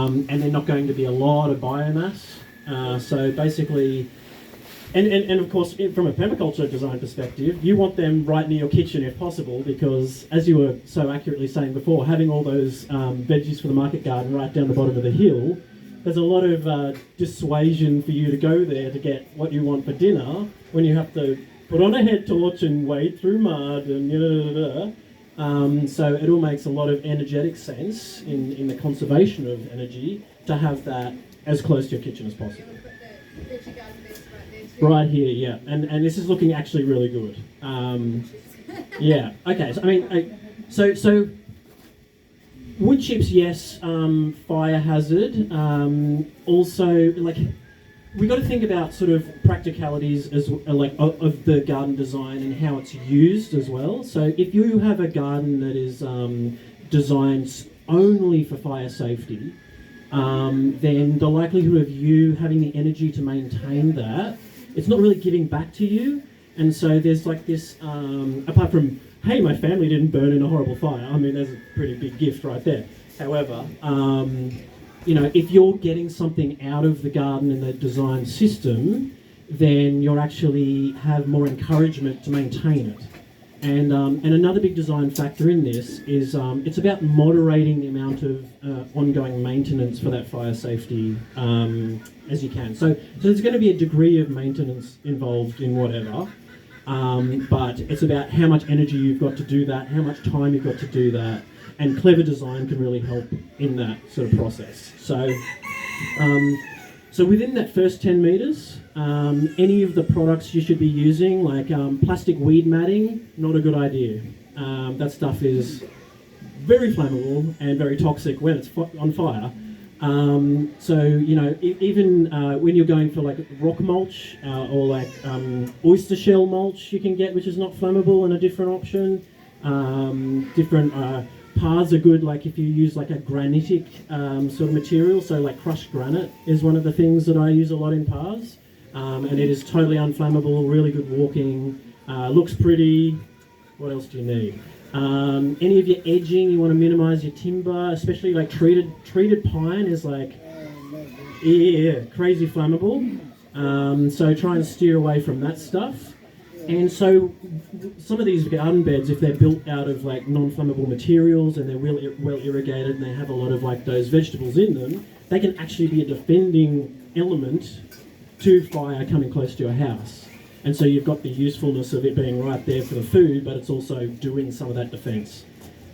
and they're not going to be a lot of biomass. So basically, and of course, from a permaculture design perspective, you want them right near your kitchen if possible, because as you were so accurately saying before, having all those veggies for the market garden right down the bottom of the hill, there's a lot of dissuasion for you to go there to get what you want for dinner when you have to put on a head torch and wade through mud and so it all makes a lot of energetic sense in the conservation of energy to have that as close to your kitchen as possible. Right here, yeah, and this is looking actually really good. Yeah, okay. So I mean, so wood chips, yes. Fire hazard. Also, like, we got to think about sort of practicalities as of the garden design and how it's used as well. So if you have a garden that is designed only for fire safety, then the likelihood of you having the energy to maintain that, it's not really giving back to you. And so there's like this, apart from, hey, my family didn't burn in a horrible fire, I mean, there's a pretty big gift right there. However, you know, if you're getting something out of the garden and the design system, then you'll actually have more encouragement to maintain it. And another big design factor in this is it's about moderating the amount of ongoing maintenance for that fire safety as you can. So there's going to be a degree of maintenance involved in whatever, but it's about how much energy you've got to do that, how much time you've got to do that, and clever design can really help in that sort of process. So, so within that first 10 metres, any of the products you should be using, like plastic weed matting, not a good idea. That stuff is very flammable and very toxic when it's on fire. So, you know, even when you're going for like rock mulch or like oyster shell mulch you can get, which is not flammable, and a different option. Different paths are good, like if you use like a granitic sort of material, so like crushed granite is one of the things that I use a lot in paths. And it is totally unflammable, really good walking, looks pretty. What else do you need? Any of your edging, you want to minimise your timber, especially like treated pine is like, yeah, crazy flammable. So try and steer away from that stuff. And so some of these garden beds, if they're built out of like non-flammable materials and they're well irrigated and they have a lot of like those vegetables in them, they can actually be a defending element to fire coming close to your house. And so you've got the usefulness of it being right there for the food, but it's also doing some of that defence.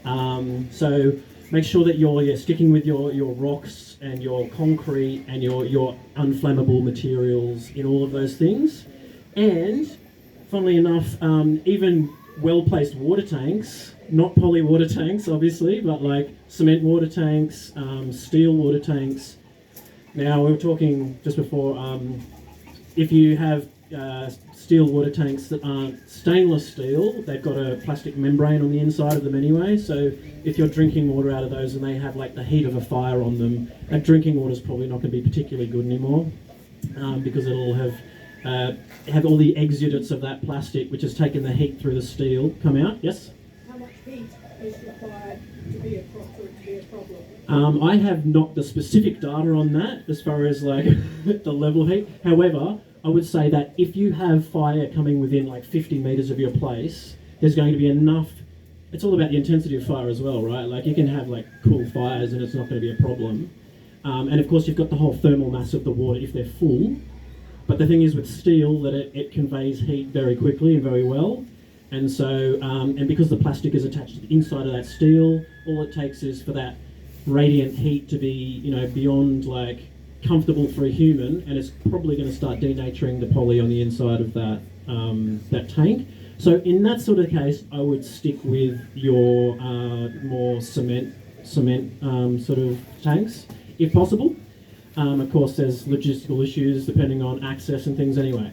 So make sure that you're sticking with your rocks and your concrete and your unflammable materials in all of those things. And funnily enough, even well-placed water tanks, not poly water tanks obviously, but like cement water tanks, steel water tanks. Now we were talking just before, if you have steel water tanks that aren't stainless steel, they've got a plastic membrane on the inside of them anyway, so if you're drinking water out of those and they have like the heat of a fire on them, that drinking water is probably not going to be particularly good anymore, because it'll have all the exudates of that plastic which has taken the heat through the steel come out. Yes? How much heat is required to be a problem? I have not the specific data on that as far as like the level of heat. However, I would say that if you have fire coming within like 50 metres of your place, there's going to be enough. It's all about the intensity of fire as well, right? Like you can have like cool fires and it's not going to be a problem. And of course you've got the whole thermal mass of the water if they're full. But the thing is with steel that it conveys heat very quickly and very well. And so, and because the plastic is attached to the inside of that steel, all it takes is for that radiant heat to be, you know, beyond like comfortable for a human, and it's probably going to start denaturing the poly on the inside of that that tank. So in that sort of case, I would stick with your more cement sort of tanks, if possible. Of course, there's logistical issues depending on access and things anyway.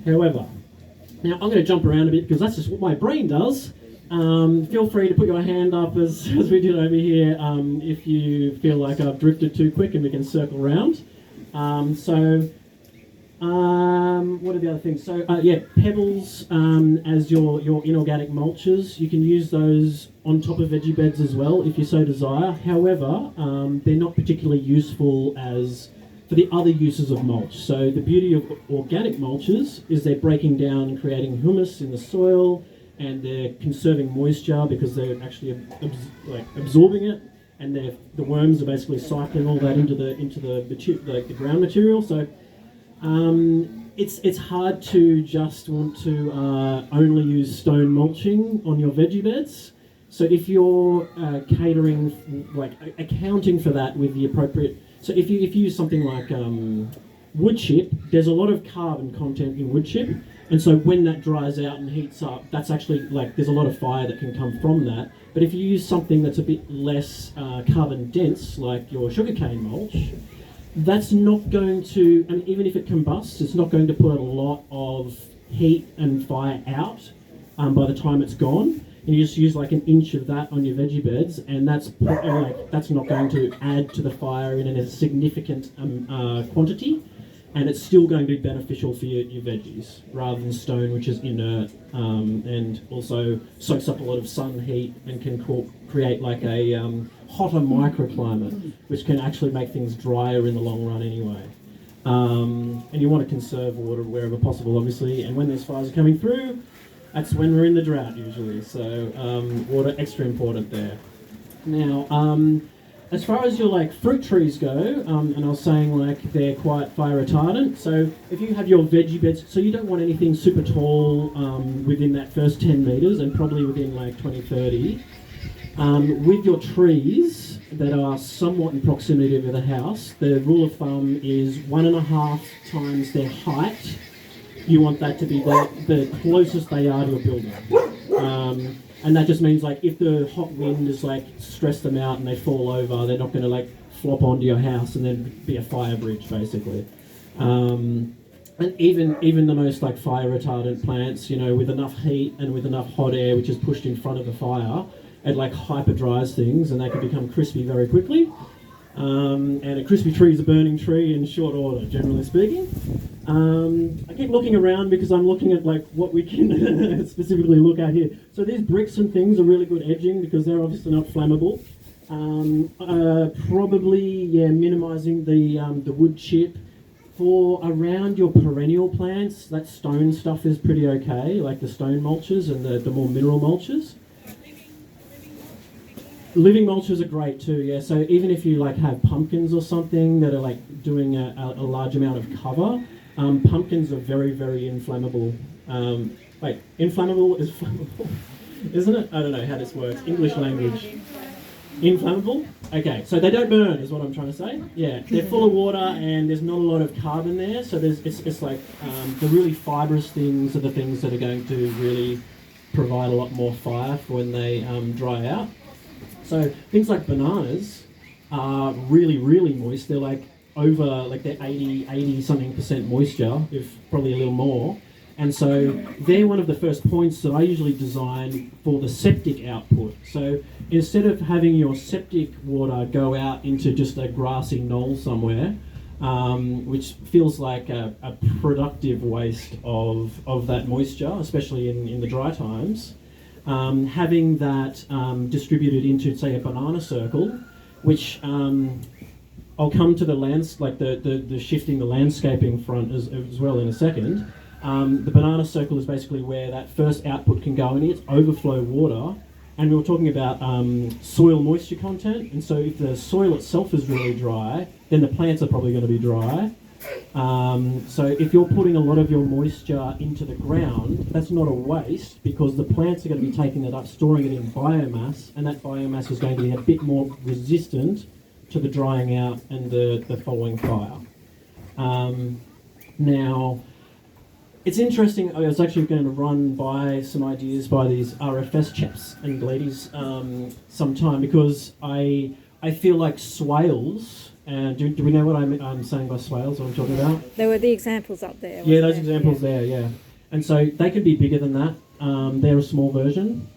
However, now I'm going to jump around a bit because that's just what my brain does. Feel free to put your hand up as we did over here if you feel like I've drifted too quick, and we can circle around. So What are the other things? So yeah, pebbles as your inorganic mulches. You can use those on top of veggie beds as well if you so desire. However, they're not particularly useful as for the other uses of mulch. So the beauty of organic mulches is they're breaking down and creating humus in the soil, and they're conserving moisture because they're actually absorbing it, and the worms are basically cycling all that into the ground material. So it's hard to just want to only use stone mulching on your veggie beds. So if you're accounting for that with the appropriate, so if you use something like wood chip, there's a lot of carbon content in wood chip, and so when that dries out and heats up, that's actually there's a lot of fire that can come from that. But if you use something that's a bit less carbon dense, like your sugarcane mulch, that's not going to, and even if it combusts, it's not going to put a lot of heat and fire out by the time it's gone. And you just use like an inch of that on your veggie beds, and that's not going to add to the fire in a significant quantity, and it's still going to be beneficial for your veggies rather than stone, which is inert and also soaks up a lot of sun heat and can create like a hotter microclimate, which can actually make things drier in the long run anyway. And you want to conserve water wherever possible, obviously, and when those fires are coming through, that's when we're in the drought usually, so water extra important there. Now, as far as your fruit trees go, and I was saying they're quite fire retardant, so if you have your veggie beds, so you don't want anything super tall within that first 10 metres and probably within 20, 30. With your trees that are somewhat in proximity to the house, the rule of thumb is 1.5 times their height. You want that to be the closest they are to a building. And that just means if the hot wind has stressed them out and they fall over, they're not going to flop onto your house and then be a fire bridge basically. And even the most fire retardant plants, with enough heat and with enough hot air which is pushed in front of the fire, it hyper dries things and they can become crispy very quickly. And a crispy tree is a burning tree in short order, generally speaking. I keep looking around because I'm looking at what we can specifically look at here. So these bricks and things are really good edging because they're obviously not flammable. Probably minimising the wood chip. For around your perennial plants, that stone stuff is pretty okay, like the stone mulches and the more mineral mulches. Living mulches are great too, yeah. So even if you have pumpkins or something that are doing a large amount of cover, pumpkins are very, very inflammable. Inflammable is flammable, isn't it? I don't know how this works. English language. Inflammable? Okay, so they don't burn is what I'm trying to say. Yeah, they're full of water and there's not a lot of carbon there, so it's the really fibrous things are the things that are going to really provide a lot more fire for when they dry out. So things like bananas are really, really moist. They're over, they're 80 something % moisture, if probably a little more. And so they're one of the first points that I usually design for the septic output. So instead of having your septic water go out into just a grassy knoll somewhere, which feels like a productive waste of that moisture, especially in the dry times, having that distributed into, say, a banana circle, which I'll come to the shifting the landscaping front as well in a second. The banana circle is basically where that first output can go, and it's overflow water. And we were talking about soil moisture content, and so if the soil itself is really dry, then the plants are probably going to be dry. So if you're putting a lot of your moisture into the ground, that's not a waste because the plants are going to be taking that up, storing it in biomass, and that biomass is going to be a bit more resistant to the drying out and the following fire. Now, it's interesting, I was actually going to run by some ideas by these RFS chaps and ladies sometime because I feel like swales. Do we know what I'm saying by swales, what I'm talking about? There were the examples up there. Yeah, those examples there, yeah. And so they can be bigger than that. They're a small version.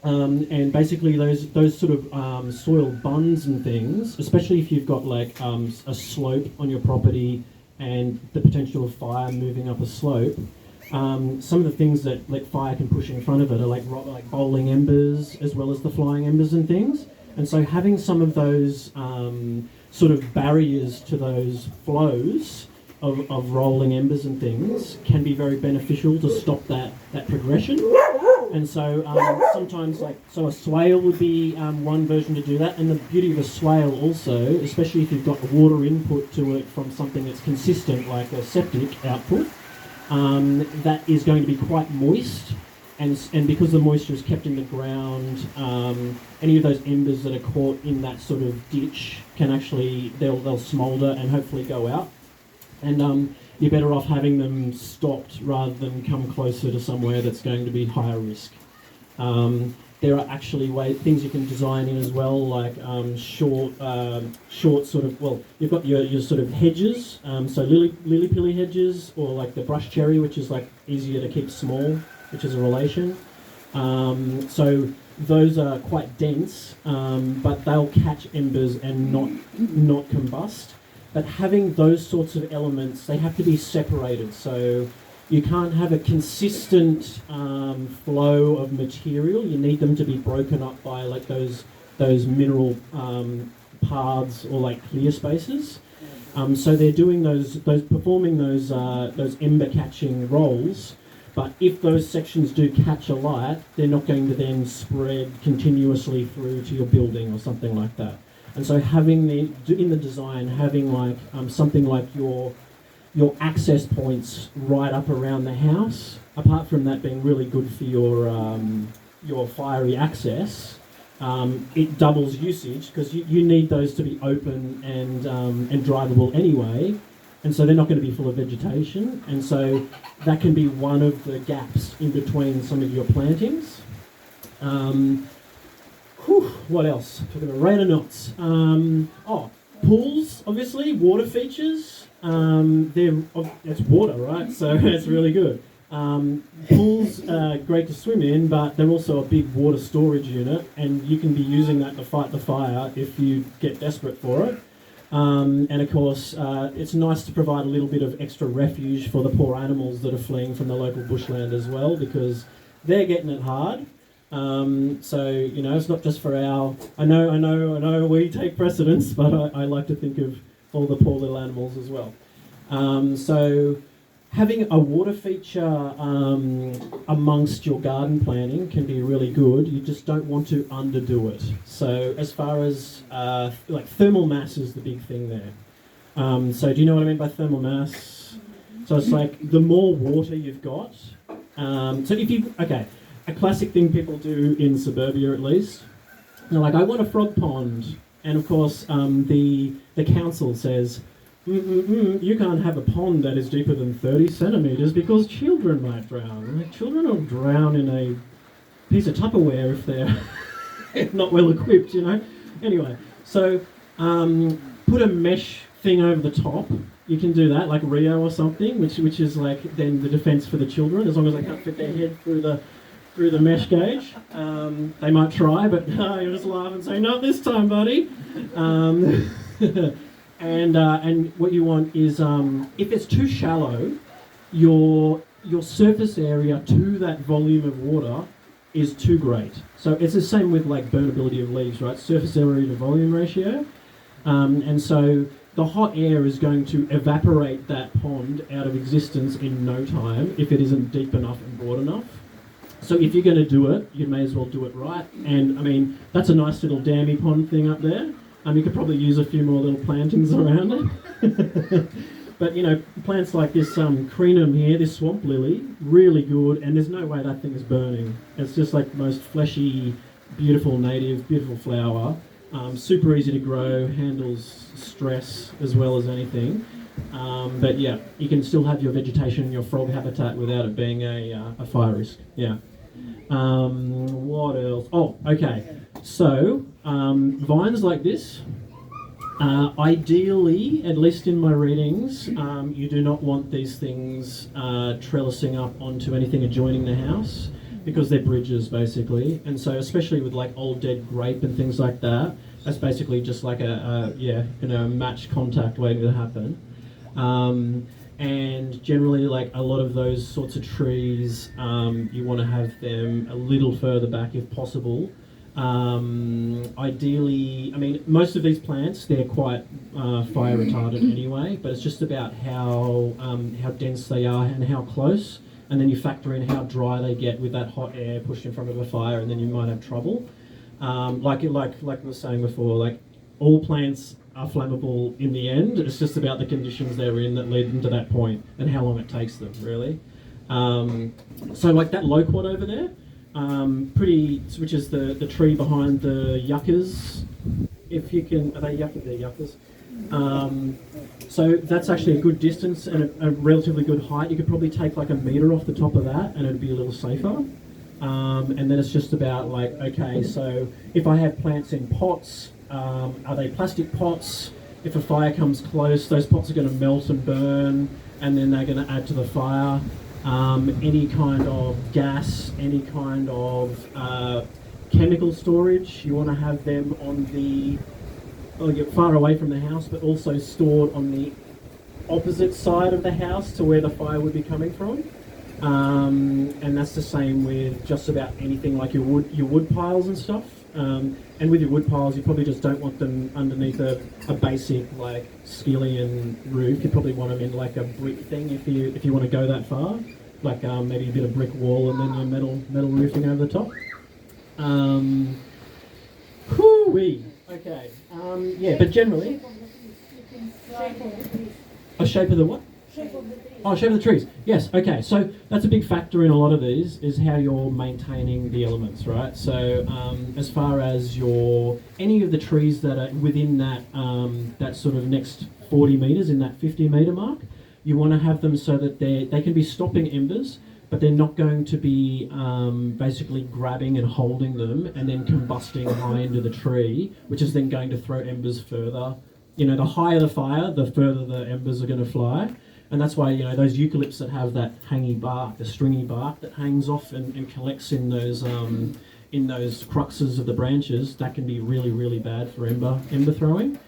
And basically those sort of soil buns and things, especially if you've got a slope on your property and the potential of fire moving up a slope, some of the things that fire can push in front of it are like bowling embers as well as the flying embers and things. And so having some of those sort of barriers to those flows of rolling embers and things can be very beneficial to stop that progression. And so sometimes so a swale would be one version to do that. And the beauty of a swale also, especially if you've got water input to it from something that's consistent like a septic output, that is going to be quite moist. And because the moisture is kept in the ground, any of those embers that are caught in that sort of ditch can actually, they'll smoulder and hopefully go out. And you're better off having them stopped rather than come closer to somewhere that's going to be higher risk. There are actually things you can design in as well, like short sort of, well, you've got your sort of hedges, so lily-pilly hedges, or like the brush cherry, which is like easier to keep small, which is a relation. So those are quite dense, but they'll catch embers and not combust. But having those sorts of elements, they have to be separated. So you can't have a consistent flow of material. You need them to be broken up by like those mineral paths or like clear spaces. So they're doing performing those ember catching roles. But if those sections do catch a light, they're not going to then spread continuously through to your building or something like that. And so having in the design, having like something like your access points right up around the house, apart from that being really good for your fiery access, it doubles usage because you need those to be open and drivable anyway. And so they're not going to be full of vegetation. And so that can be one of the gaps in between some of your plantings. What else? Talking about rain or knots. Pools, obviously, water features. It's water, right? So it's really good. Pools are great to swim in, but they're also a big water storage unit, and you can be using that to fight the fire if you get desperate for it. And of course, it's nice to provide a little bit of extra refuge for the poor animals that are fleeing from the local bushland as well, because they're getting it hard. So, it's not just for I know we take precedence, but I like to think of all the poor little animals as well. So having a water feature amongst your garden planting can be really good. You just don't want to underdo it. So as far as thermal mass is the big thing there. So do you know what I mean by thermal mass? So it's like the more water you've got. A classic thing people do in suburbia, at least, they're like, I want a frog pond, and of course the council says, you can't have a pond that is deeper than 30 centimetres because children might drown. Like, children will drown in a piece of Tupperware if they're not well equipped, Anyway, so put a mesh thing over the top. You can do that, like Rio or something, which is like then the defence for the children, as long as they can't fit their head through the mesh gauge. They might try, but you'll just laugh and say, not this time, buddy. And what you want is, if it's too shallow, your surface area to that volume of water is too great. So it's the same with like burnability of leaves, right? Surface area to volume ratio. And so the hot air is going to evaporate that pond out of existence in no time if it isn't deep enough and broad enough. So if you're going to do it, you may as well do it right. And I mean, that's a nice little dammy pond thing up there. You could probably use a few more little plantings around it. But plants like this crenum here, this swamp lily, really good. And there's no way that thing is burning. It's just like the most fleshy, beautiful flower. Super easy to grow, handles stress as well as anything. But yeah, you can still have your vegetation and your frog habitat without it being a fire risk. Yeah. What else? Oh, okay. So, vines like this, ideally, at least in my readings, you do not want these things trellising up onto anything adjoining the house because they're bridges, basically. And so, especially with like old dead grape and things like that, that's basically just like a match contact waiting to happen. And generally, like a lot of those sorts of trees, you want to have them a little further back if possible. Ideally, I mean, most of these plants, they're quite fire retardant anyway, but it's just about how dense they are and how close. And then you factor in how dry they get with that hot air pushed in front of a fire, and then you might have trouble. Like I was saying before, like all plants are flammable in the end. It's just about the conditions they're in that lead them to that point and how long it takes them, really. So like that loquat over there, which is the tree behind the yuccas. If you can, are they yuccas? They're yuccas. So that's actually a good distance and a relatively good height. You could probably take like a metre off the top of that and it'd be a little safer. And then it's just about like, okay, so if I have plants in pots, are they plastic pots? If a fire comes close, those pots are going to melt and burn, and then they're going to add to the fire. Any kind of gas, any kind of chemical storage, you want to have them on the far away from the house, but also stored on the opposite side of the house to where the fire would be coming from. And that's the same with just about anything like your wood piles and stuff. And with your wood piles, you probably just don't want them underneath a basic like skillion roof. You probably want them in like a brick thing if you want to go that far, like maybe a bit of brick wall and then your metal roofing over the top. Whoo-wee. Okay. Yeah, but generally, a shape of the what? Oh, shape of the trees. Yes. Okay. So that's a big factor in a lot of these is how you're maintaining the elements, right? So as far as any of the trees that are within that sort of next 40 metres in that 50 metre mark, you want to have them so that they can be stopping embers, but they're not going to be basically grabbing and holding them and then combusting high into the tree, which is then going to throw embers further. You know, the higher the fire, the further the embers are going to fly. And that's why, you know, those eucalypts that have that hangy bark, the stringy bark that hangs off and collects in those cruxes of the branches, that can be really, really bad for ember throwing.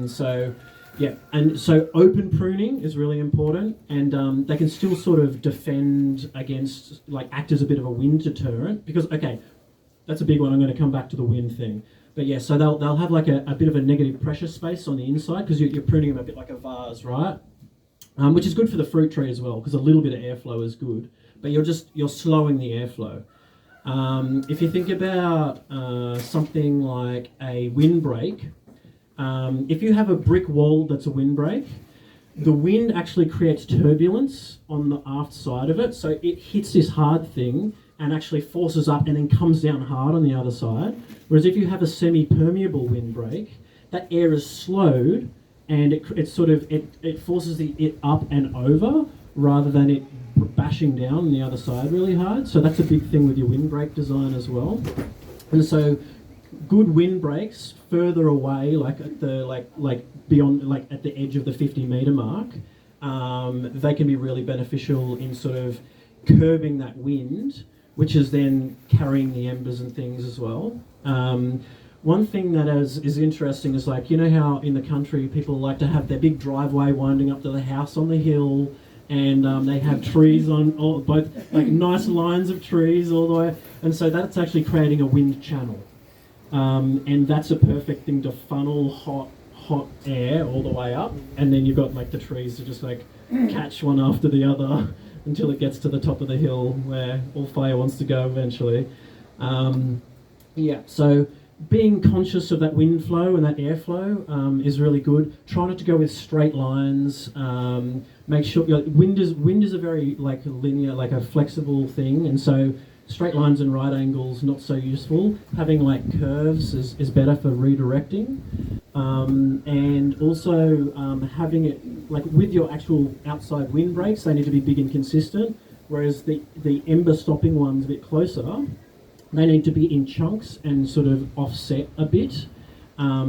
So, yeah, and so open pruning is really important, and they can still sort of defend against, like, act as a bit of a wind deterrent, because, okay, that's a big one. I'm going to come back to the wind thing. But yeah, so they'll have like a bit of a negative pressure space on the inside because you're pruning them a bit like a vase, right? Which is good for the fruit tree as well, because a little bit of airflow is good, but you're slowing the airflow. If you think about something like a windbreak, if you have a brick wall that's a windbreak, the wind actually creates turbulence on the aft side of it, so it hits this hard thing and actually forces up and then comes down hard on the other side. Whereas if you have a semi-permeable windbreak, that air is slowed, and it forces it up and over rather than it bashing down on the other side really hard. So that's a big thing with your windbreak design as well. And so good windbreaks further away, like at the beyond, like at the edge of the 50 metre mark, they can be really beneficial in sort of curbing that wind, which is then carrying the embers and things as well. One thing that is interesting is, like, you know how in the country people like to have their big driveway winding up to the house on the hill, and they have trees on both, like nice lines of trees all the way, and so that's actually creating a wind channel, and that's a perfect thing to funnel hot air all the way up, and then you've got like the trees to just like catch one after the other until it gets to the top of the hill where all fire wants to go eventually. Yeah, so being conscious of that wind flow and that airflow is really good. Try not to go with straight lines. Make sure, you know, wind is a very like linear, like a flexible thing, and so straight lines and right angles not so useful. Having like curves is better for redirecting, and also having it like with your actual outside windbreaks, they need to be big and consistent. Whereas the ember stopping ones a bit closer, they need to be in chunks and sort of offset a bit,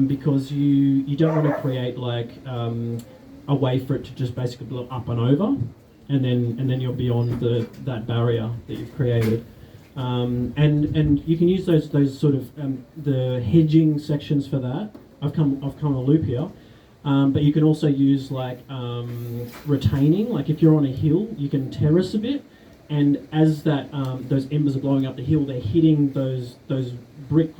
because you don't want to create like a way for it to just basically blow up and over, and then you're beyond that barrier that you've created. And you can use those sort of the hedging sections for that. I've come a loop here. But you can also use like retaining, like if you're on a hill, you can terrace a bit, and as that those embers are blowing up the hill, they're hitting those brick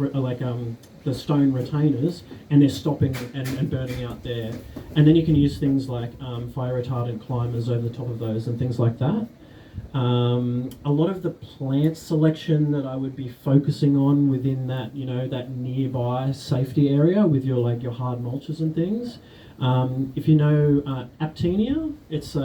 the stone retainers, and they're stopping and burning out there. And then you can use things like fire retardant climbers over the top of those and things like that. A lot of the plant selection that I would be focusing on within that, that nearby safety area with your hard mulches and things. If you know Aptenia, it's a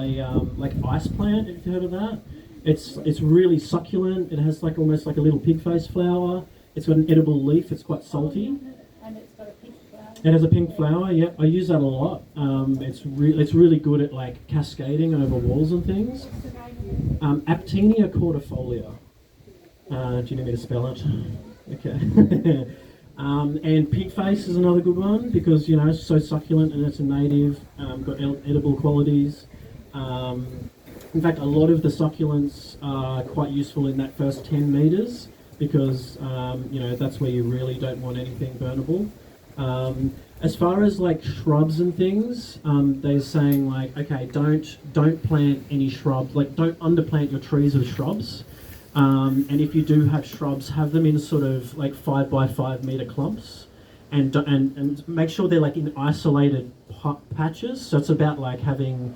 like ice plant. Have you heard of that? It's really succulent. It has almost like a little pig face flower. It's got an edible leaf. It's quite salty. And it's got a pink flower. It has a pink flower. Yeah, I use that a lot. It's really good at like cascading over walls and things. Aptenia cordifolia. Do you need me to spell it? Okay. And pig face is another good one because it's so succulent and it's a native. Got edible qualities. In fact, a lot of the succulents are quite useful in that first 10 metres because that's where you really don't want anything burnable. As far as like shrubs and things, they're saying like, okay, don't plant any shrubs, like don't underplant your trees with shrubs. And if you do have shrubs, have them in sort of like 5 by 5 metre clumps, and make sure they're like in isolated patches. So it's about like having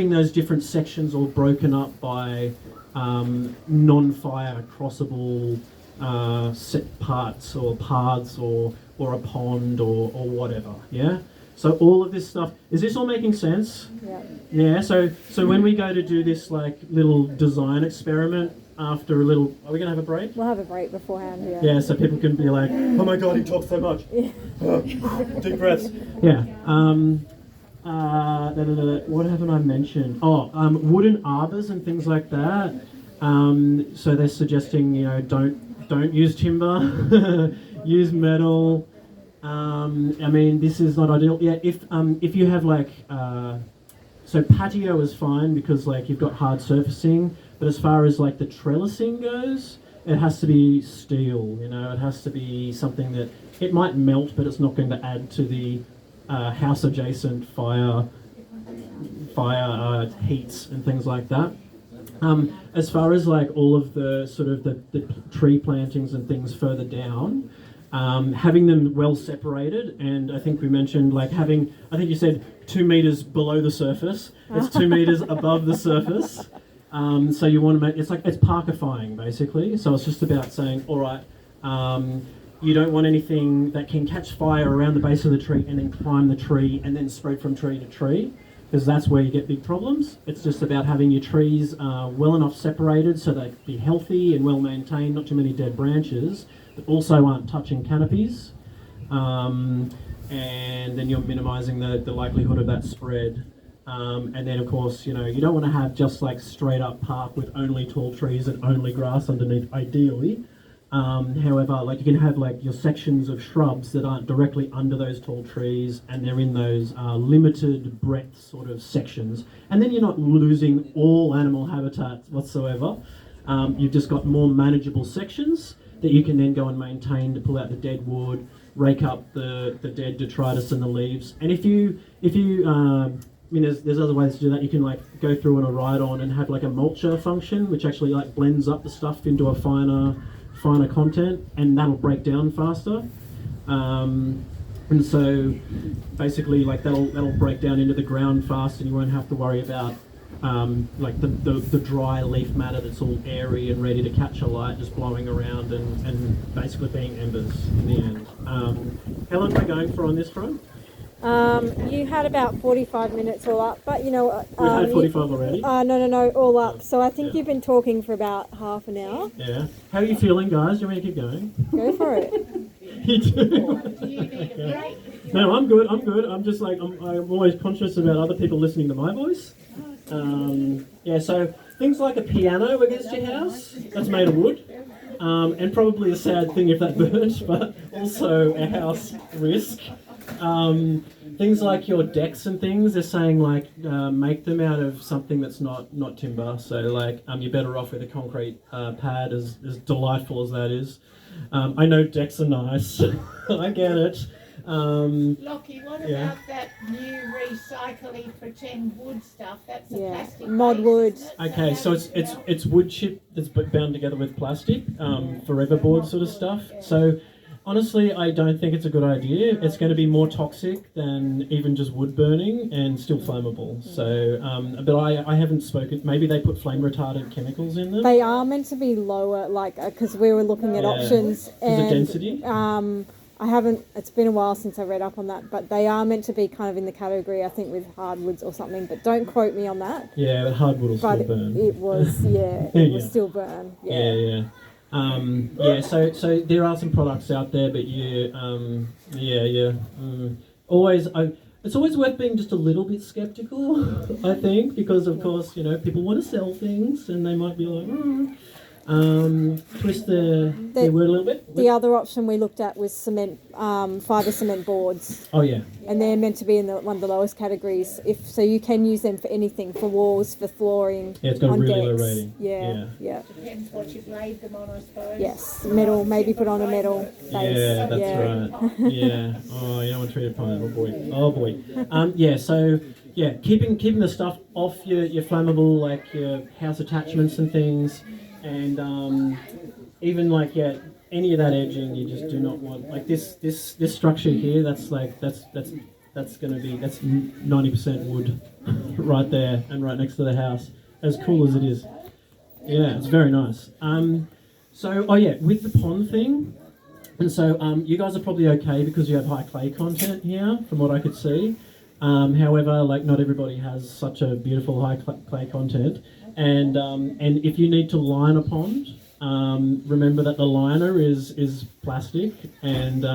those different sections all broken up by non-fire crossable set parts or paths or a pond or whatever. Yeah. So all of this stuff, is this all making sense? Yeah. Yeah. So when we go to do this like little design experiment after a little, are we gonna have a break? We'll have a break beforehand. Yeah. Yeah. So people can be like, oh my god, he talks so much. Deep breaths. Yeah. What haven't I mentioned? Wooden arbors and things like that. So they're suggesting, don't use timber, use metal. This is not ideal. Yeah, if you have so patio is fine because you've got hard surfacing, but as far as the trellising goes, it has to be steel. It has to be something that it might melt, but it's not going to add to the house adjacent fire heats and things like that. As far as all of the sort of the tree plantings and things further down, having them well separated, and I think we mentioned I think you said 2 meters below the surface. It's 2 meters above the surface. So you want to make it's parkifying basically. So it's just about saying, all right. You don't want anything that can catch fire around the base of the tree and then climb the tree and then spread from tree to tree, because that's where you get big problems. It's just about having your trees well enough separated so they be healthy and well maintained, not too many dead branches, but also aren't touching canopies. And then you're minimising the likelihood of that spread. And then of course, you don't want to have just straight up park with only tall trees and only grass underneath, ideally. However, you can have your sections of shrubs that aren't directly under those tall trees, and they're in those limited breadth sort of sections. And then you're not losing all animal habitat whatsoever. You've just got more manageable sections that you can then go and maintain to pull out the dead wood, rake up the dead detritus and the leaves. And if you there's other ways to do that. You can go through on a ride-on and have a mulcher function, which actually blends up the stuff into a finer content, and that'll break down faster. And so basically that'll break down into the ground fast, and you won't have to worry about the dry leaf matter that's all airy and ready to catch a light just blowing around and basically being embers in the end. How long are we going for on this front? You had about 45 minutes all up, but We've had 45 already? No, all up. So I think you've been talking for about half an hour. Yeah. How are you feeling, guys? Do you want me to keep going? Go for it. You do? Okay. No, I'm good. I'm just I'm always conscious about other people listening to my voice. So things like a piano against your house, that's made of wood. And probably a sad thing if that burnt, but also a house risk. Things like your decks and things, they're saying make them out of something that's not timber. So you're better off with a concrete pad, as delightful as that is. I know decks are nice, I get it. Lochy, what Yeah. about that new recycly pretend wood stuff? That's a Yeah. plastic Mod base, wood. isn't it? Okay, how so would you it's wood chip that's bound together with plastic, forever board sort of stuff. So honestly, I don't think it's a good idea. It's going to be more toxic than even just wood burning and still flammable. So, but I haven't spoken. Maybe they put flame retardant chemicals in them. They are meant to be lower, like, because we were looking at Yeah. options. Is it And density? I haven't, it's been a while since I read up on that, but they are meant to be kind of in the category, I think, with hardwoods or something, but don't quote me on that. Yeah, but hardwood will But still burn. it was, it Yeah. was still burn. Yeah. So there are some products out there, but always, it's always worth being just a little bit skeptical, I think, because of course, people want to sell things, and they might be like, twist their word a little bit. The other option we looked at was cement, fibre cement boards, Oh yeah, and they're meant to be in one of the lowest categories. So you can use them for anything, for walls, for flooring. yeah, it's got a on really low decks. rating. Yeah. Depends what you've laid them on, I suppose. Yes, metal. Maybe put on a metal base. Yeah, that's right. Yeah. Oh, you don't want to treat it fine. Oh boy. Keeping the stuff off your flammable, like your house attachments and things, and even any of that edging, you just do not want, like this structure here. That's 90% wood right there and right next to the house. As cool as it is. Yeah, it's very nice. With the pond thing, and so you guys are probably okay because you have high clay content here, from what I could see. However, not everybody has such a beautiful high clay content, and if you need to line a pond, remember that the liner is plastic, and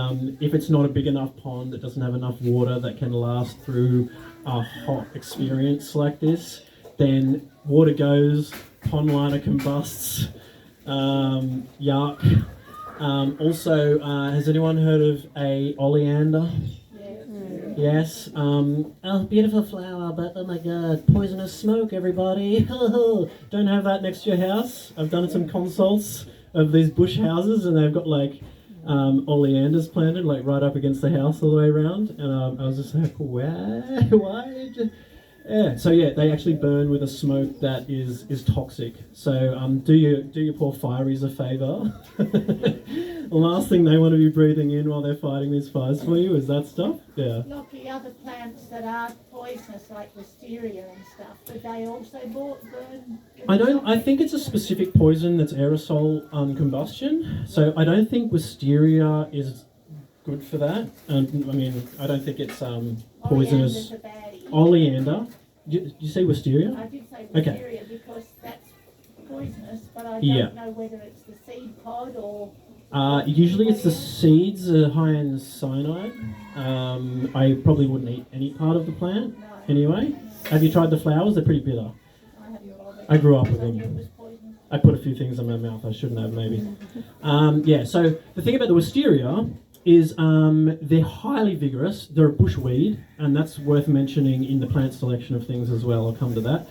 if it's not a big enough pond that doesn't have enough water that can last through a hot experience like this, then water goes, pond liner combusts. Yuck. Also, has anyone heard of a oleander? Yes. Beautiful flower, but oh my god, poisonous smoke, everybody. Don't have that next to your house. I've done some consults of these bush houses, and they've got oleanders planted right up against the house all the way around, and I was just like, why? Yeah, so they actually burn with a smoke that is toxic. So do your poor fireys a favour. The last thing they want to be breathing in while they're fighting these fires for you is that stuff. Yeah. Lochy, other plants that are poisonous, like wisteria and stuff, would they also burn? I think it's a specific poison that's aerosol combustion. So I don't think wisteria is good for that. I don't think it's poisonous. Oleander's a baddie. Oleander. Did you say wisteria? I did say Okay. wisteria because that's poisonous, but I Yeah. don't know whether it's the seed pod or... Usually it's the seeds are high in cyanide. I probably wouldn't eat any part of the plant anyway. Have you tried the flowers? They're pretty bitter. I grew up with them. I put a few things in my mouth I shouldn't have, maybe. So the thing about the wisteria is they're highly vigorous. They're a bushweed, and that's worth mentioning in the plant selection of things as well. I'll come to that.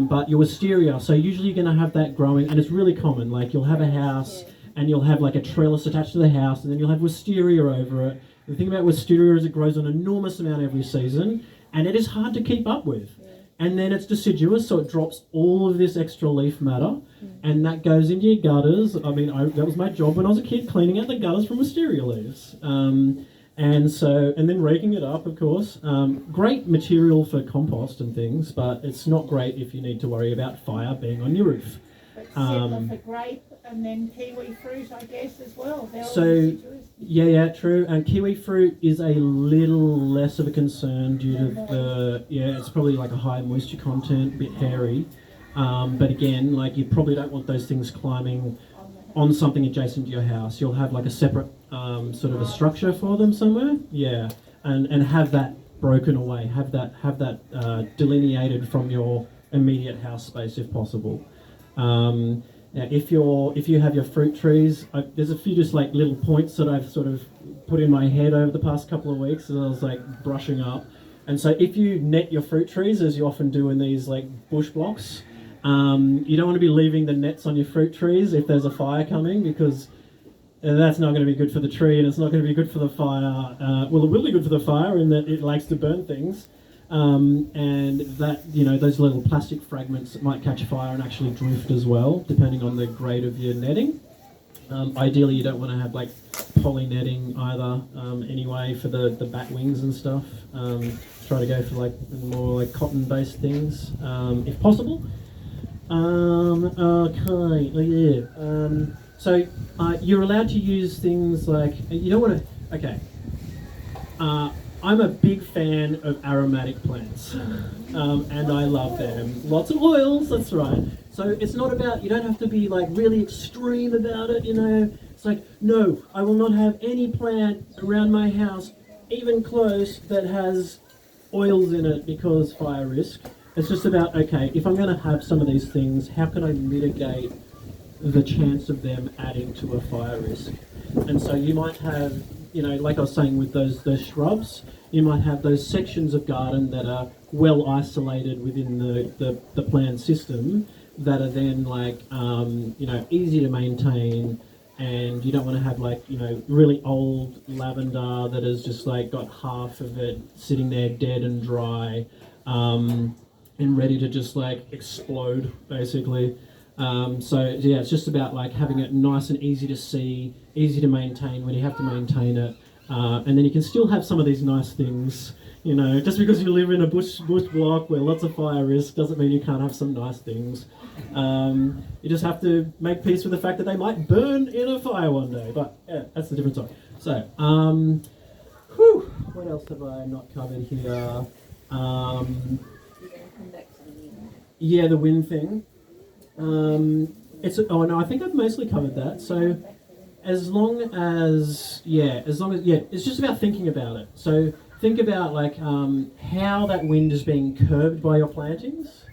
But your wisteria, so usually you're going to have that growing, and it's really common. You'll have a house, and you'll have a trellis attached to the house, and then you'll have wisteria over it. The thing about wisteria is it grows an enormous amount every season, and it is hard to keep up with. And then it's deciduous, so it drops all of this extra leaf matter, and that goes into your gutters. That was my job when I was a kid, cleaning out the gutters from wisteria leaves. And then raking it up, of course. Great material for compost and things, but it's not great if you need to worry about fire being on your roof. But similar for grape and then kiwi fruit, I guess, as well. They're all So, deciduous. yeah, true. And kiwi fruit is a little less of a concern due to it's probably a high moisture content, a bit hairy. But again, you probably don't want those things climbing on something adjacent to your house. You'll have a separate sort of a structure for them somewhere. Yeah, and have that broken away. Have that delineated from your immediate house space if possible. Now, if you have your fruit trees, there's a few just little points that I've sort of put in my head over the past couple of weeks as I was brushing up. And so if you net your fruit trees, as you often do in these bush blocks, you don't want to be leaving the nets on your fruit trees if there's a fire coming, because and that's not going to be good for the tree, and it's not going to be good for the fire. Well, it will be good for the fire in that it likes to burn things, and that, you know, those little plastic fragments that might catch fire and actually drift as well, depending on the grade of your netting. Ideally, you don't want to have like poly netting either. Anyway, for the bat wings and stuff, try to go for like more like cotton-based things if possible. Okay, yeah. So you're allowed to use things like, you don't want to. Okay. I'm a big fan of aromatic plants, and I love them. Lots of oils, that's right. So it's not about, you don't have to be like really extreme about it, you know. It's like, no, I will not have any plant around my house, even close, that has oils in it because fire risk. It's just about, okay, if I'm going to have some of these things, how can I mitigate the chance of them adding to a fire risk? And so you might have, you know, like I was saying with those shrubs, you might have those sections of garden that are well isolated within the plant system that are then like, you know, easy to maintain, and you don't want to have like, you know, really old lavender that has just like got half of it sitting there dead and dry, and ready to just like explode basically. So yeah, it's just about like having it nice and easy to see, easy to maintain when you have to maintain it, and then you can still have some of these nice things. You know, just because you live in a bush block where lots of fire risk doesn't mean you can't have some nice things. You just have to make peace with the fact that they might burn in a fire one day. But yeah, that's a different topic. So, what else have I not covered here? Yeah, the wind thing. I think I've mostly covered that. So, as long as it's just about thinking about it. So think about like how that wind is being curbed by your plantings,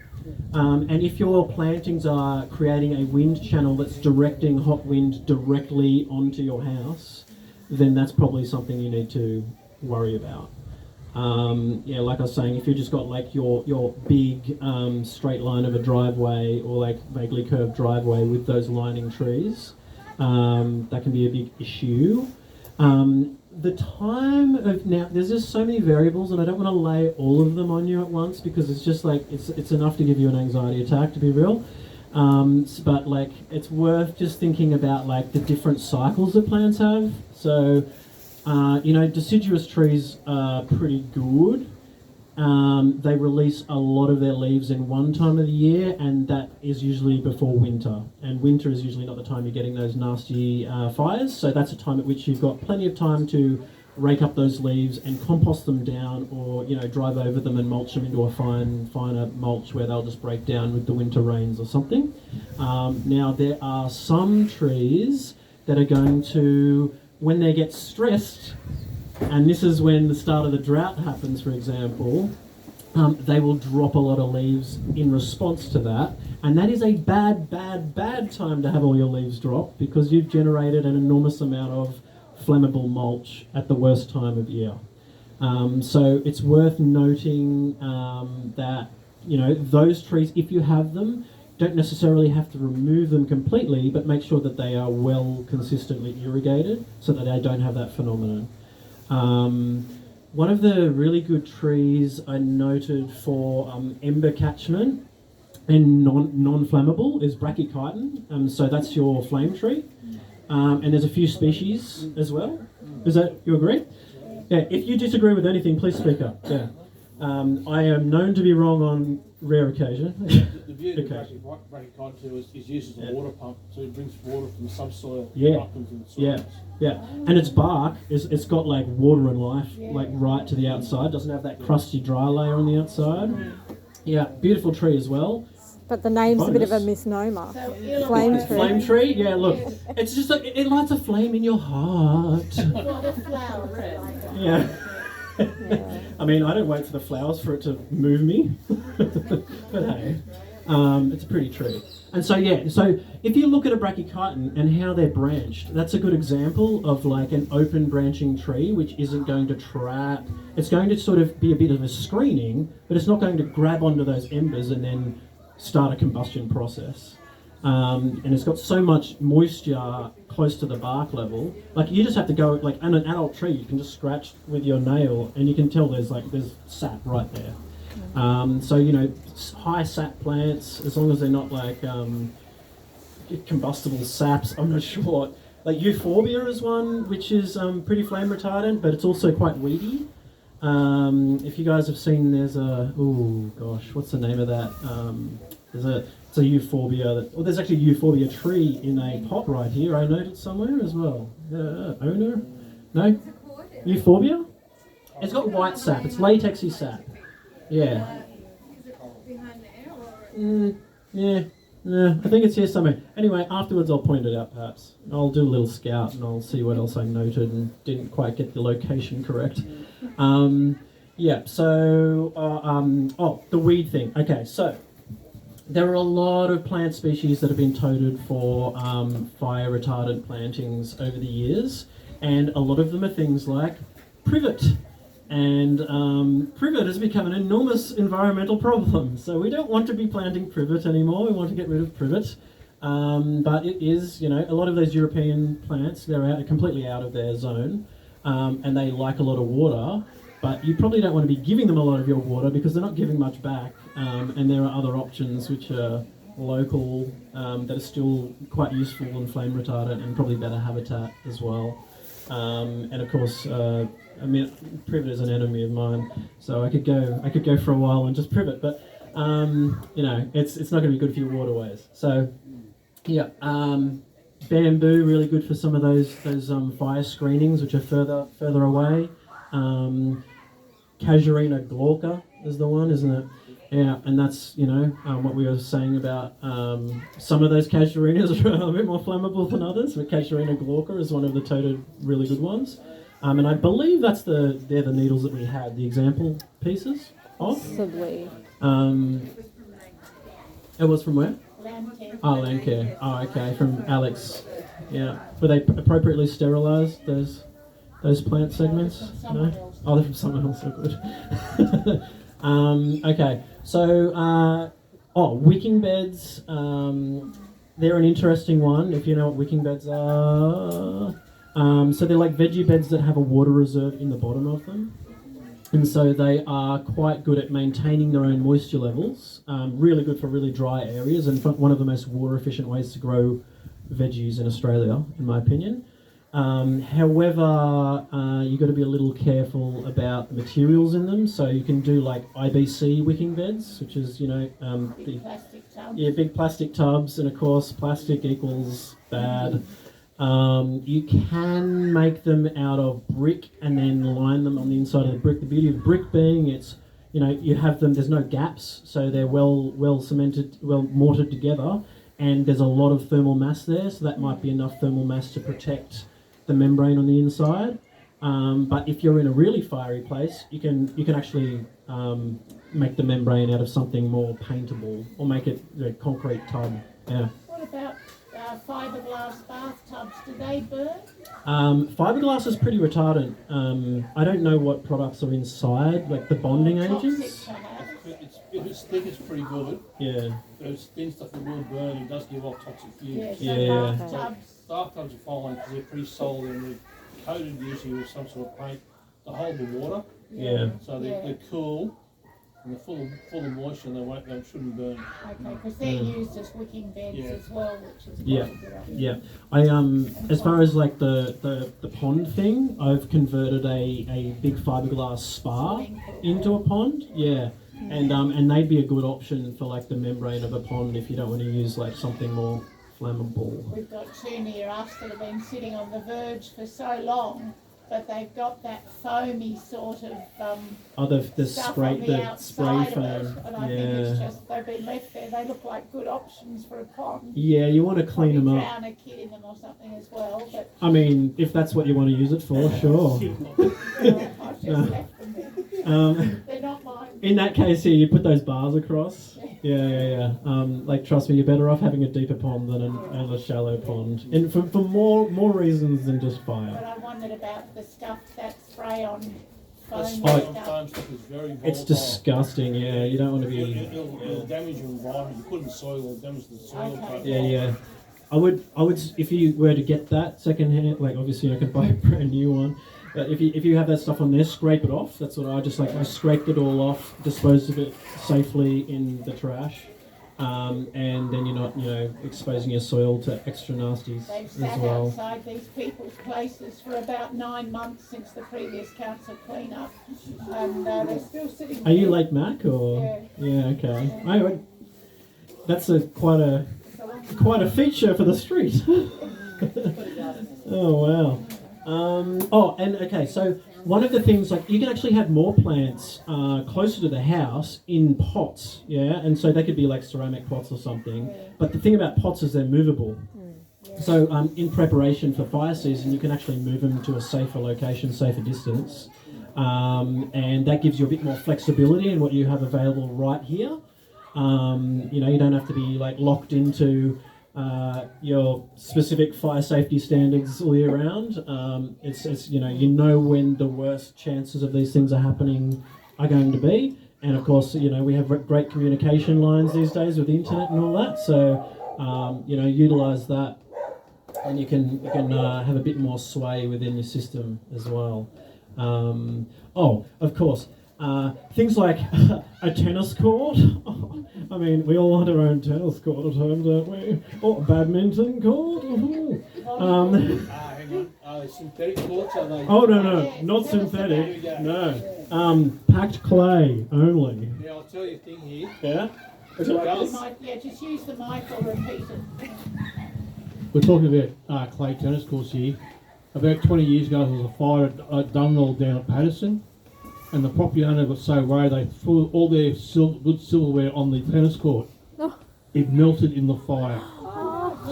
and if your plantings are creating a wind channel that's directing hot wind directly onto your house, then that's probably something you need to worry about. Yeah, like I was saying, if you've just got like your big straight line of a driveway or like vaguely curved driveway with those lining trees, that can be a big issue. The time of now, there's just so many variables, and I don't want to lay all of them on you at once because it's just like it's enough to give you an anxiety attack, to be real. But like it's worth just thinking about like the different cycles that plants have. So you know, deciduous trees are pretty good. They release a lot of their leaves in one time of the year, and that is usually before winter. And winter is usually not the time you're getting those nasty fires, so that's a time at which you've got plenty of time to rake up those leaves and compost them down, or, you know, drive over them and mulch them into a finer mulch where they'll just break down with the winter rains or something. Now, there are some trees that are going to, when they get stressed, and this is when the start of the drought happens, for example, they will drop a lot of leaves in response to that. And that is a bad time to have all your leaves drop because you've generated an enormous amount of flammable mulch at the worst time of year. So it's worth noting that, you know, those trees, if you have them, don't necessarily have to remove them completely, but make sure that they are well consistently irrigated so that they don't have that phenomenon. One of the really good trees I noted for ember catchment and non-flammable is brachychiton. So that's your flame tree. And there's a few species as well. Is that, you agree? Yeah, if you disagree with anything, please speak up. Yeah. I am known to be wrong on rare occasion. The beauty of brachychiton is used as a water pump, so it brings water from the subsoil up into the soil. Yeah, and its bark it's got like water and life, like right to the outside. Doesn't have that crusty dry layer on the outside. Yeah, beautiful tree as well. But the name's a bit of a misnomer. Flame tree. Flame tree? Yeah, look, it's just like it lights a flame in your heart. What a flower. Yeah. I mean, I don't wait for the flowers for it to move me, but hey, it's a pretty tree. And so if you look at a brachychiton and how they're branched, that's a good example of like an open branching tree which isn't going to trap. It's going to sort of be a bit of a screening, but it's not going to grab onto those embers and then start a combustion process. and it's got so much moisture close to the bark level. Like you just have to go, like on an adult tree, you can just scratch with your nail, and you can tell there's sap right there. So high sap plants, as long as they're not like combustible saps, I'm not sure. Like euphorbia is one which is pretty flame retardant, but it's also quite weedy. If you guys have seen, there's what's the name of that? It's a euphorbia. There's actually a euphorbia tree in a pot right here. I noted somewhere as well. Owner? No? Euphorbia? It's got white sap. It's latexy sap. Yeah. Is it behind there or? Yeah. I think it's here somewhere. Anyway, afterwards I'll point it out perhaps. I'll do a little scout and I'll see what else I noted and didn't quite get the location correct. The weed thing. Okay, so there are a lot of plant species that have been toted for fire retardant plantings over the years, and a lot of them are things like privet. And privet has become an enormous environmental problem. So we don't want to be planting privet anymore. We want to get rid of privet. But it is, a lot of those European plants, they're completely out of their zone, and they like a lot of water. But you probably don't want to be giving them a lot of your water because they're not giving much back. And there are other options which are local that are still quite useful and flame retardant and probably better habitat as well. And of course, privet is an enemy of mine, so I could go for a while and just privet, but it's not going to be good for your waterways. So, yeah, bamboo really good for some of those fire screenings which are further away. Casuarina glauca is the one, isn't it? Yeah, and that's what we were saying about some of those casuarinas are a bit more flammable than others, but Casuarina glauca is one of the toted really good ones. And I believe they're the needles that we had, the example pieces of. Possibly. It was from where? Landcare. Oh, landcare. Oh, okay, from Alex. Yeah. Were they appropriately sterilised, those plant segments? No? Oh, they're from someone else. Oh, good. Okay, so, wicking beds. They're an interesting one, if you know what wicking beds are. So they're like veggie beds that have a water reserve in the bottom of them. And so they are quite good at maintaining their own moisture levels, really good for really dry areas, and one of the most water efficient ways to grow veggies in Australia, in my opinion. However, you've got to be a little careful about the materials in them. So you can do like IBC wicking beds, which is, Big plastic tubs. Yeah, big plastic tubs, and of course plastic equals bad. You can make them out of brick and then line them on the inside of the brick. The beauty of brick being you have them, there's no gaps, so they're well cemented, well mortared together, and there's a lot of thermal mass there, so that might be enough thermal mass to protect the membrane on the inside. But if you're in a really fiery place, you can actually make the membrane out of something more paintable, or make it a concrete tub. Yeah. What about fiberglass bathtubs? Do they burn? Fiberglass is pretty retardant. I don't know what products are inside, like the bonding agents. Toxic, perhaps. If it's thick, it's pretty good. Yeah. Those thin stuff that will burn, it does give off toxic fumes. Yeah, so bathtubs. Bathtubs are fine because they're pretty solid and they're coated usually with some sort of paint to hold the water. Yeah. So they're cool and they're full of moisture, and they shouldn't burn. Okay, because they're used as wicking beds as well, which is Yeah. quite a good idea. Yeah. I as far as like the pond thing, I've converted a big fiberglass spa into a pond. Yeah. And they'd be a good option for like the membrane of a pond if you don't want to use like something more flammable. We've got two near us that have been sitting on the verge for so long, but they've got that foamy sort of the stuff spray, on the the outside spray of it, foam. and I think it's just they've been left there. They look like good options for a pond. Yeah, you want to clean them Probably up. drown a kid in them or something as well, but I mean, if that's what you want to use it for, sure. I've just left them there. They're not mine. In that case here, you put those bars across. Yeah. Like, trust me, you're better off having a deeper pond than a shallow pond. And for more reasons than just But fire. I wondered about the stuff that spray on foamy Foam stuff. stuff is very volatile. It's disgusting. Yeah, you don't want to be. It'll damage your environment. You put it in the soil, it'll damage the soil. Okay. profile. Yeah. I would, if you were to get that secondhand, like obviously I could buy a brand new one, but if you have that stuff on there, scrape it off. That's what I just like. I scraped it all off, disposed of it safely in the trash, and then you're not, exposing your soil to extra nasties They've as sat well. outside these people's places for about 9 months since the previous council clean-up, and they're still sitting Are there. you Lake Mac or? Yeah. Okay. That's quite a feature for the street. Oh wow. So one of the things, like, you can actually have more plants closer to the house in pots, and so they could be like ceramic pots or something. But the thing about pots is they're movable. So in preparation for fire season, you can actually move them to a safer location, safer distance, and that gives you a bit more flexibility in what you have available right here. You don't have to be like locked into your specific fire safety standards all year round. It's when the worst chances of these things are happening are going to be, and of course we have great communication lines these days with the internet and all that. So utilize that, and you can have a bit more sway within your system as well. Of course. Things like a tennis court. I mean, we all want our own tennis court at home, don't we? Or a badminton court. Hang on. Synthetic courts, are they? Oh, no, not synthetic. No. Packed clay only. Yeah, I'll tell you a thing here. Yeah? Just use the mic or repeat it. We're talking about clay tennis courts here. About 20 years ago, there was a fire at Dunrell down at Patterson. And the property owner got so worried they threw all their good silverware on the tennis court. Oh. It melted in the fire.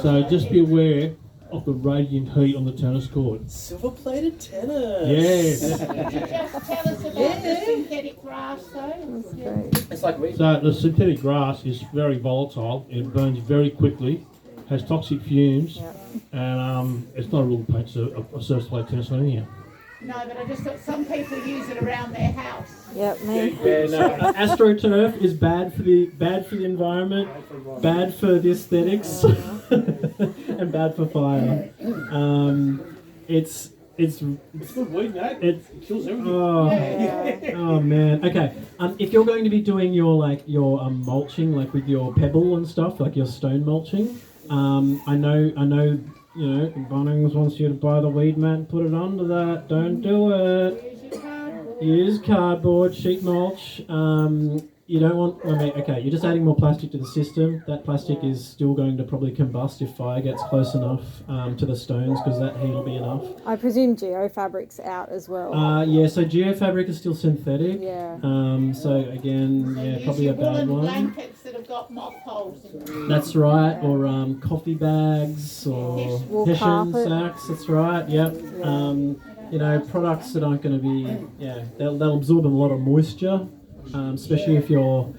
So just be aware of the radiant heat on the tennis court. Silver-plated tennis. Yes. Could you just tell us about the synthetic grass though? That's great. It's like So the synthetic grass is very volatile. It burns very quickly, has toxic fumes, and it's not a real place a surface play tennis on anyhow. No, but I just thought some people use it around their house. Yep, me. AstroTurf is bad for the environment, bad for the aesthetics, and bad for fire. It's good weed, mate. It kills everything. Oh man. Okay. If you're going to be doing your mulching, like with your pebble and stuff, like your stone mulching, I know. Bunnings wants you to buy the weed mat and put it under that. Don't do it. Use cardboard, sheet mulch. You don't want... you're just adding more plastic to the system. That plastic is still going to probably combust if fire gets close enough to the stones, because that heat will be enough. I presume geofabric's out as well. So geofabric is still synthetic. Yeah. So again, probably a bad one. Blankets that have got mothballs in them. That's right, or coffee bags, or Wool Hessian carpet. sacks. That's right. Yep. Products that aren't going to be. They'll absorb a lot of moisture, especially if you're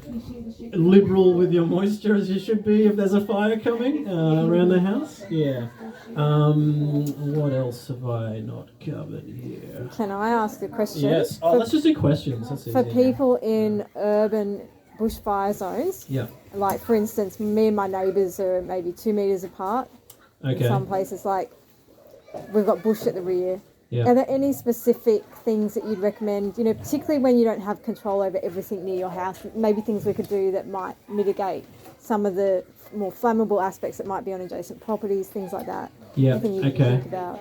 liberal with your moisture, as you should be if there's a fire coming around the house. Yeah. What else have I not covered here? Can I ask a question? Yes. Let's just do questions. That's For easy. people in urban bushfire zones, Yeah. like for instance, me and my neighbours are maybe 2 metres apart. Okay. In some places, like we've got bush at the rear. Yeah. Are there any specific things that you'd recommend, particularly when you don't have control over everything near your house, maybe things we could do that might mitigate some of the more flammable aspects that might be on adjacent properties, things like that? Yeah. Anything you can Okay. think about?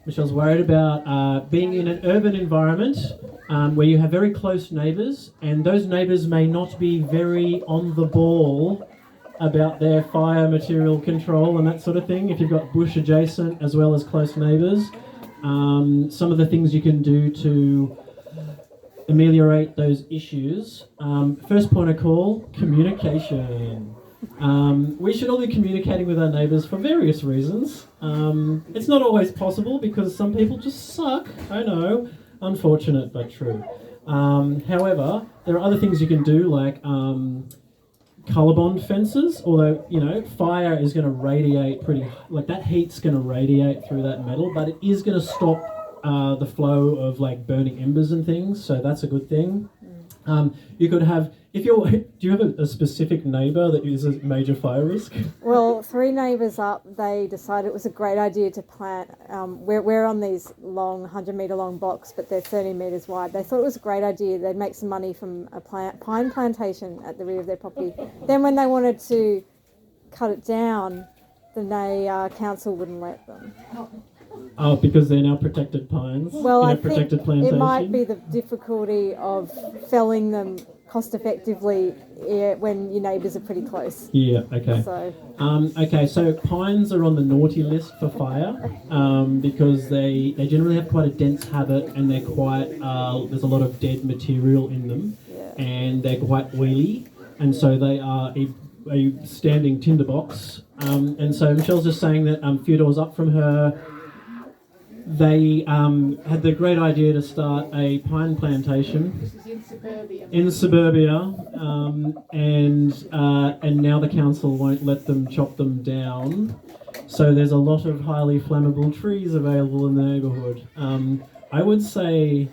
Michelle's worried about being in an urban environment where you have very close neighbours, and those neighbours may not be very on the ball about their fire material control and that sort of thing. If you've got bush adjacent as well as close neighbours, some of the things you can do to ameliorate those issues. First point of call, communication. We should all be communicating with our neighbours for various reasons. It's not always possible because some people just suck. I know, unfortunate but true. However, there are other things you can do, like ColourBond fences, although fire is going to radiate that heat's going to radiate through that metal, but it is going to stop the flow of like burning embers and things, so that's a good thing. You could have, if you're, do you have a specific neighbour that is a major fire risk? Well, 3 neighbours up, they decided it was a great idea to plant. We're on these long, 100-metre long blocks, but they're 30 metres wide. They thought it was a great idea. They'd make some money from a pine plantation at the rear of their property. Then when they wanted to cut it down, the council wouldn't let them. Oh, because they're now protected pines. Well, in I a think protected plantation. it might be the difficulty of felling them cost effectively when your neighbours are pretty close. Yeah. Okay. So Okay, so pines are on the naughty list for fire because they generally have quite a dense habit, and they're quite there's a lot of dead material in them, and they're quite oily, and so they are a standing tinderbox. And so Michelle's just saying that a few doors up from her, they had the great idea to start a pine plantation. This is in suburbia. In suburbia, and now the council won't let them chop them down. So there's a lot of highly flammable trees available in the neighbourhood. I would say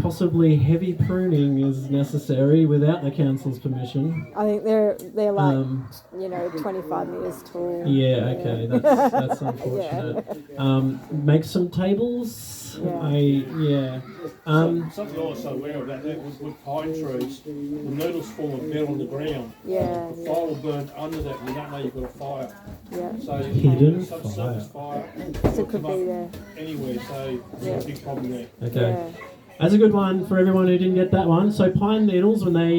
possibly heavy pruning is necessary without the council's permission. I think they're like 25 metres tall. Yeah, okay, that's unfortunate. Make some tables. Something I was aware of that with pine trees, the needles form a bed on the ground. Yeah. The fire will burn under that, and you don't know you've got a fire. Yeah. So you Hidden have subsurface fire. So it could be there. Anywhere, so there's a big problem there. Okay. Yeah. That's a good one for everyone who didn't get that one. So pine needles, when they're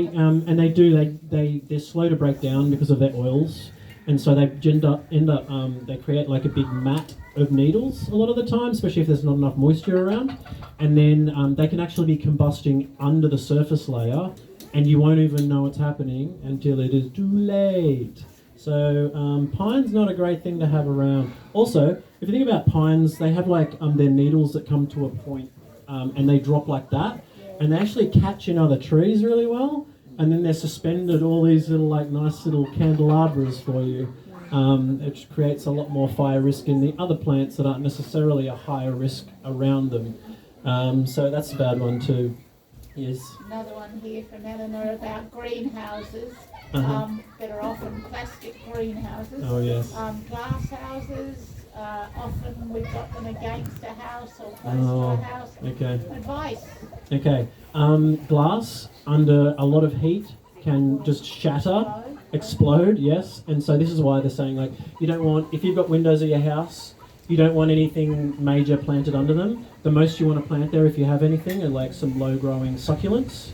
slow to break down because of their oils, and so they they create like a big mat of needles a lot of the time, especially if there's not enough moisture around, and then they can actually be combusting under the surface layer, and you won't even know what's happening until it is too late. So pine's not a great thing to have around. Also, if you think about pines, they have like their needles that come to a point. And they drop like that, and they actually catch in other trees really well, and then they're suspended all these little like nice little candelabras for you, which creates a lot more fire risk in the other plants that aren't necessarily a higher risk around them. So that's a bad one too. Yes. Another one here from Eleanor about greenhouses that are often plastic greenhouses. Oh yes. Glass houses. Often we've got them against a house or close to a house. Okay. Advice. Okay. Glass under a lot of heat can just shatter, explode, yes. And so this is why they're saying, like, you don't want, if you've got windows at your house, you don't want anything major planted under them. The most you want to plant there, if you have anything, are like some low-growing succulents,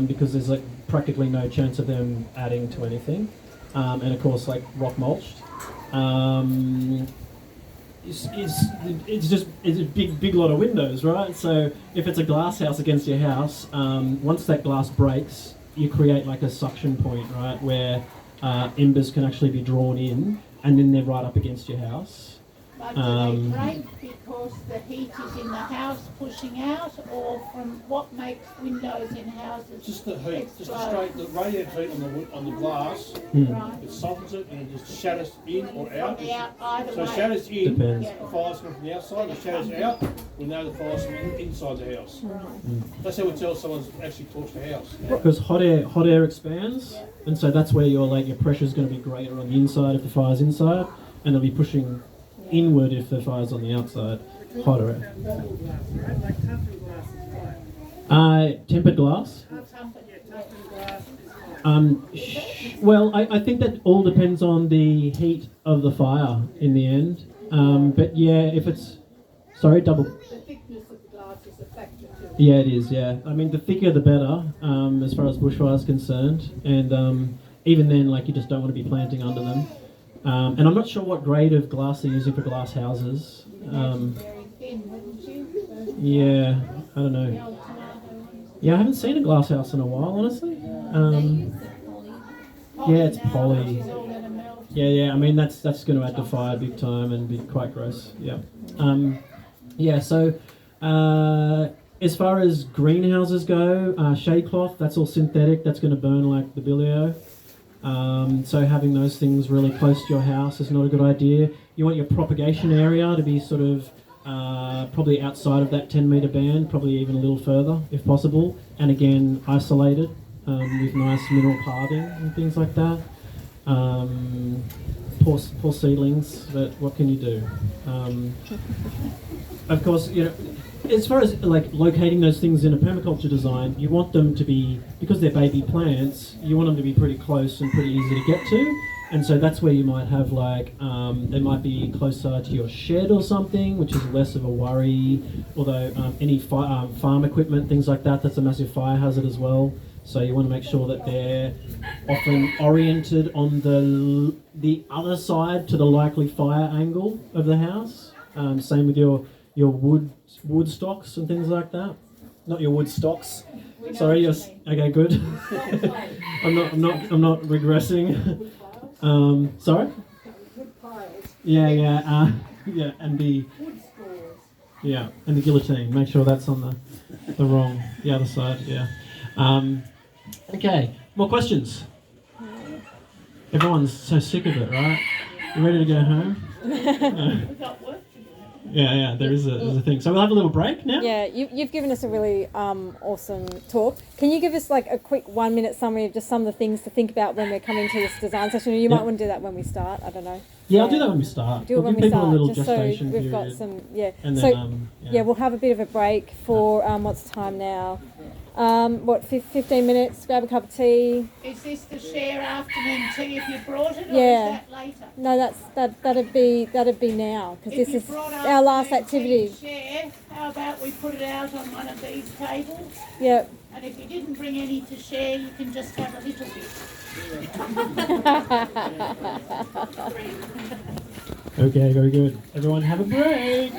because there's like practically no chance of them adding to anything. And of course, like rock mulched. It's a big lot of windows, right? So if it's a glass house against your house, once that glass breaks, you create like a suction point, right, where embers can actually be drawn in, and then they're right up against your house. But do they break because the heat is in the house pushing out, or from what makes windows in houses Just the heat, explode? the radiant heat on the glass, Right. it softens it and it just shatters in or out. Either So it way. shatters in, Depends. the fire's coming from the outside, it shatters out, we know the fire's from inside the house. That's how we tell someone's actually torched the house. Because hot air expands, and so that's where your pressure's going to be greater on the inside if the fire's inside, and it'll be pushing inward if the fire's on the outside. Hotter air. Tempered glass. Well, I think that all depends on the heat of the fire in the end. But yeah, if it's double. The thickness of the glass is a factor too. Yeah, it is. Yeah, I mean the thicker the better, as far as bushfire is concerned, and even then, like you just don't want to be planting under them. And I'm not sure what grade of glass they're using for glass houses. Very thin, wouldn't you? Yeah, I don't The know. old tomato ones. Yeah, I haven't seen a glass house in a while, honestly. Yeah, it's now, poly. which is all gonna melt. Yeah. I mean that's going to add to fire big time and be quite gross. Yeah. Yeah. So as far as greenhouses go, shade cloth, that's all synthetic. That's going to burn like the bilio. So having those things really close to your house is not a good idea. You want your propagation area to be sort of probably outside of that 10-metre band, probably even a little further if possible, and again isolated with nice mineral carving and things like that. Poor seedlings, but what can you do? Of course, you know, as far as like locating those things in a permaculture design, you want them to be, because they're baby plants, you want them to be pretty close and pretty easy to get to. And so that's where you might have like, they might be closer to your shed or something, which is less of a worry. Although any farm equipment, things like that, that's a massive fire hazard as well. So you want to make sure that they're often oriented on the other side to the likely fire angle of the house. Same with your wood stocks and things like that. Not your wood stocks. Sorry, yes. Okay, good. I'm not regressing. Sorry. Wood piles. Yeah, and the Wood scores. yeah, and the guillotine. Make sure that's on the other side. Yeah. Okay, more questions? Everyone's so sick of it, right? You ready to go home? We've got work to do. Yeah, there's a thing. So we'll have a little break now? Yeah, you've given us a really awesome talk. Can you give us like a quick 1-minute summary of just some of the things to think about when we're coming to this design session? You might want to do that when we start, I don't know. Yeah, I'll do that when we start. Do it We'll when give we people start, a little just so gestation we've got period. some, And so, then, yeah, we'll have a bit of a break for, what's the time now? 15 minutes, grab a cup of tea. Is this the share afternoon tea if you brought it, or Yeah. is that later? No, that'd be now, because If this you is brought our last afternoon tea activity. share, how about we put it out on one of these tables? Yep. And if you didn't bring any to share, you can just have a little bit. Okay, very good. Everyone have a break.